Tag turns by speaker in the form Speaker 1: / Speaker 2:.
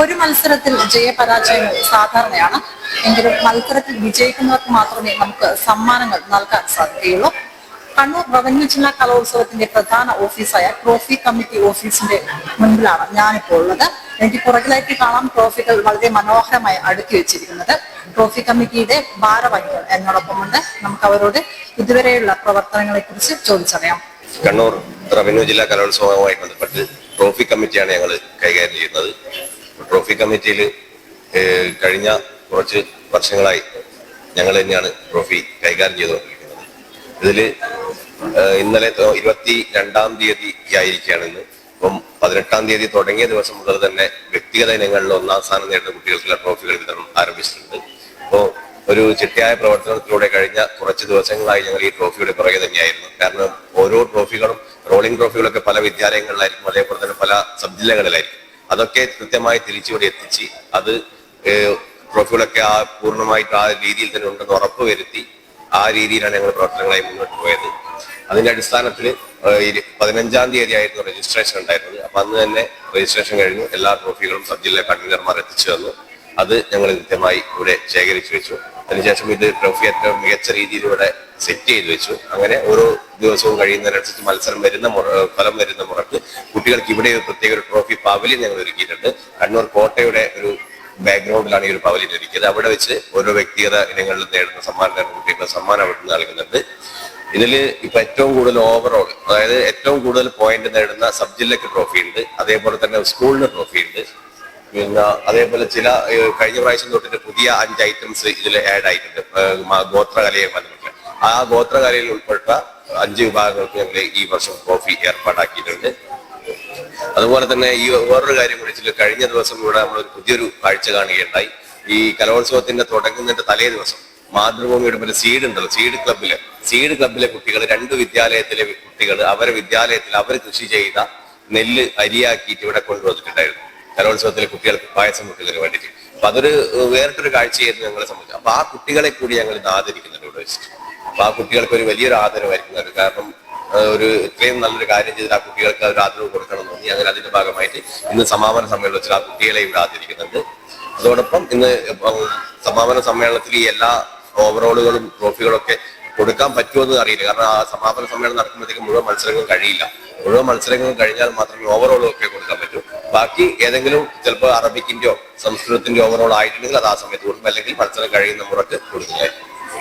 Speaker 1: ഒരു മത്സരത്തിൽ ജയപരാജയങ്ങൾ സാധാരണയാണ്. എങ്കിലും മത്സരത്തിൽ വിജയിക്കുന്നവർക്ക് മാത്രമേ നമുക്ക് സമ്മാനങ്ങൾ നൽകാൻ സാധിക്കുകയുള്ളൂ. കണ്ണൂർ റവന്യൂ ജില്ലാ കലോത്സവത്തിന്റെ പ്രധാന ഓഫീസായ ട്രോഫി കമ്മിറ്റി ഓഫീസിന്റെ മുൻപിലാണ് ഞാനിപ്പോൾ ഉള്ളത്. എനിക്ക് പുറകിലേക്ക് കാണാം ട്രോഫികൾ വളരെ മനോഹരമായി അടുക്കി വെച്ചിരിക്കുന്നത്. ട്രോഫി കമ്മിറ്റിയുടെ ഭാരവാഹികൾ എന്നോടൊപ്പമുണ്ട്. നമുക്ക് അവരോട് ഇതുവരെയുള്ള പ്രവർത്തനങ്ങളെ കുറിച്ച് ചോദിച്ചറിയാം.
Speaker 2: കണ്ണൂർ റവന്യൂ ജില്ലാ കലോത്സവവുമായി ബന്ധപ്പെട്ട് ട്രോഫി കമ്മിറ്റിയാണ് ഞങ്ങൾ കൈകാര്യം ചെയ്യുന്നത്. ട്രോഫി കമ്മിറ്റിയിൽ കഴിഞ്ഞ കുറച്ച് വർഷങ്ങളായി ഞങ്ങൾ തന്നെയാണ് ട്രോഫി കൈകാര്യം ചെയ്തുകൊണ്ടിരിക്കുന്നത്. ഇതിൽ ഇന്നലെ 22-ാം തീയതി ആയിരിക്കുകയാണ് ഇന്ന്. അപ്പം 18-ാം തീയതി തുടങ്ങിയ ദിവസം മുതൽ തന്നെ വ്യക്തിഗത ഇനങ്ങളിൽ 1ാം സ്ഥാനം നേടുന്ന കുട്ടികൾക്കുള്ള ട്രോഫികൾ വിതരണം ആരംഭിച്ചിട്ടുണ്ട്. അപ്പോൾ ഒരു ചിട്ടയായ പ്രവർത്തനത്തിലൂടെ കഴിഞ്ഞ കുറച്ച് ദിവസങ്ങളായി ഞങ്ങൾ ഈ ട്രോഫിയുടെ പുറകെ തന്നെയായിരുന്നു. കാരണം ഓരോ ട്രോഫികളും, റോളിംഗ് ട്രോഫികളൊക്കെ പല വിദ്യാലയങ്ങളിലായിരിക്കും, അതേപോലെ തന്നെ പല സബ് ജില്ലകളിലായിരിക്കും. അതൊക്കെ കൃത്യമായി തിരിച്ചുകൂടി എത്തിച്ച് അത് ട്രോഫികളൊക്കെ പൂർണ്ണമായിട്ട് ആ രീതിയിൽ തന്നെ ഉണ്ടെന്ന് ഉറപ്പുവരുത്തി ആ രീതിയിലാണ് ഞങ്ങൾ പ്രവർത്തനങ്ങളായി മുന്നോട്ട് പോയത്. അതിന്റെ അടിസ്ഥാനത്തിൽ 15-ാം തീയതി ആയിരുന്നു രജിസ്ട്രേഷൻ ഉണ്ടായിരുന്നത്. അപ്പൊ അന്ന് തന്നെ രജിസ്ട്രേഷൻ കഴിഞ്ഞു. എല്ലാ ട്രോഫികളും സബ് ജില്ലാ കൺവീനർമാർ എത്തിച്ചു തന്നു. അത് ഞങ്ങൾ കൃത്യമായി ഇവിടെ ശേഖരിച്ചു വെച്ചു. അതിനുശേഷം ഇത് ട്രോഫി ഏറ്റവും മികച്ച രീതിയിൽ ഇവിടെ സെറ്റ് ചെയ്ത് വെച്ചു. അങ്ങനെ ഓരോ ദിവസവും കഴിയുന്നതിനനുസരിച്ച് ഫലം വരുന്ന മുറക്ക് കുട്ടികൾക്ക് ഇവിടെ പ്രത്യേക ഒരു ട്രോഫി പവലിയൻ ഞങ്ങൾ ഒരുക്കിയിട്ടുണ്ട്. കണ്ണൂർ കോട്ടയുടെ ഒരു ബാക്ക്ഗ്രൗണ്ടിലാണ് ഈ ഒരു പവലിയൻ ഒരുക്കിയത്. അവിടെ വെച്ച് ഓരോ വ്യക്തിഗത ഇനങ്ങളിൽ നേടുന്ന കുട്ടികളുടെ സമ്മാനം അവിടെ നിന്ന് നൽകുന്നുണ്ട്. ഇതിൽ ഇപ്പൊ ഏറ്റവും കൂടുതൽ ഓവറോൾ, അതായത് ഏറ്റവും കൂടുതൽ പോയിന്റ് നേടുന്ന സബ് ജില്ലക്ക് ട്രോഫി ഉണ്ട്. അതേപോലെ തന്നെ സ്കൂളിന് ട്രോഫി ഉണ്ട്. പിന്നെ അതേപോലെ ചില കഴിഞ്ഞ പ്രാവശ്യം തൊട്ടിട്ട് പുതിയ 5 ഐറ്റംസ് ഇതിൽ ആഡ് ആയിട്ടുണ്ട്. ഗോത്രകലയെ ബന്ധപ്പെട്ട് ആ ഗോത്രകലയിൽ ഉൾപ്പെട്ട 5 വിഭാഗങ്ങൾക്ക് ഞങ്ങൾ ഈ വർഷം ട്രോഫി ഏർപ്പാടാക്കിയിട്ടുണ്ട്. അതുപോലെ തന്നെ ഈ വേറൊരു കാര്യം കൂടി, കഴിഞ്ഞ ദിവസം ഇവിടെ നമ്മളൊരു പുതിയൊരു കാഴ്ച കാണുകയുണ്ടായി. ഈ കലോത്സവത്തിന്റെ തുടങ്ങുന്നതിന്റെ തലേ ദിവസം മാതൃഭൂമിയുടെ ഒരു സീഡ് ഉണ്ടല്ലോ, സീഡ് ക്ലബിലെ കുട്ടികൾ, 2 വിദ്യാലയത്തിലെ കുട്ടികൾ അവരെ വിദ്യാലയത്തിൽ അവർ കൃഷി ചെയ്ത നെല്ല് അരിയാക്കിയിട്ട് ഇവിടെ കൊണ്ടുവന്നിട്ടുണ്ടായിരുന്നു കലോത്സവത്തിലെ കുട്ടികൾക്ക് പായസം കുട്ടികൾക്ക് വേണ്ടിയിട്ട്. അപ്പൊ അതൊരു വേറിട്ടൊരു കാഴ്ചയായിരുന്നു ഞങ്ങളെ സംബന്ധിച്ച്. അപ്പൊ ആ കുട്ടികളെ കൂടി ഞങ്ങൾ ഇന്ന് ആദരിക്കുന്നുണ്ട് ഇവിടെ വെച്ചിട്ട്. അപ്പൊ ആ കുട്ടികൾക്ക് ഒരു വലിയൊരു ആദരവായിരിക്കും. കാരണം ഒരു ഇത്രയും നല്ലൊരു കാര്യം ചെയ്തിട്ട് ആ കുട്ടികൾക്ക് ഒരു ആദരവ് കൊടുക്കണം എന്ന് തോന്നി. അങ്ങനെ അതിന്റെ ഭാഗമായിട്ട് ഇന്ന് സമാപന സമ്മേളനം വെച്ചാൽ ആ കുട്ടികളെ ഇവിടെ ആദരിക്കുന്നുണ്ട്. അതോടൊപ്പം ഇന്ന് സമാപന സമ്മേളനത്തിൽ ഈ എല്ലാ ഓവറോളുകളും ട്രോഫികളൊക്കെ കൊടുക്കാൻ പറ്റുമെന്ന് അറിയില്ല. കാരണം ആ സമാപന സമ്മേളനം നടക്കുമ്പോഴത്തേക്കും മുഴുവൻ മത്സരങ്ങളും കഴിയില്ല. മുഴുവൻ മത്സരങ്ങളും കഴിഞ്ഞാൽ മാത്രമേ ഓവറോളും ഒക്കെ കൊടുക്കാൻ പറ്റൂ. ബാക്കി ഏതെങ്കിലും ചിലപ്പോൾ അറബിക്കിന്റെയോ സംസ്കൃതത്തിന്റെയോ ഓവറോൾ ആയിട്ടുണ്ടെങ്കിൽ അത് ആ സമയത്ത് കൊടുക്കും, അല്ലെങ്കിൽ മത്സരം കഴിയുന്ന മുറക്ക് കൊടുക്കുന്നതായിരിക്കും.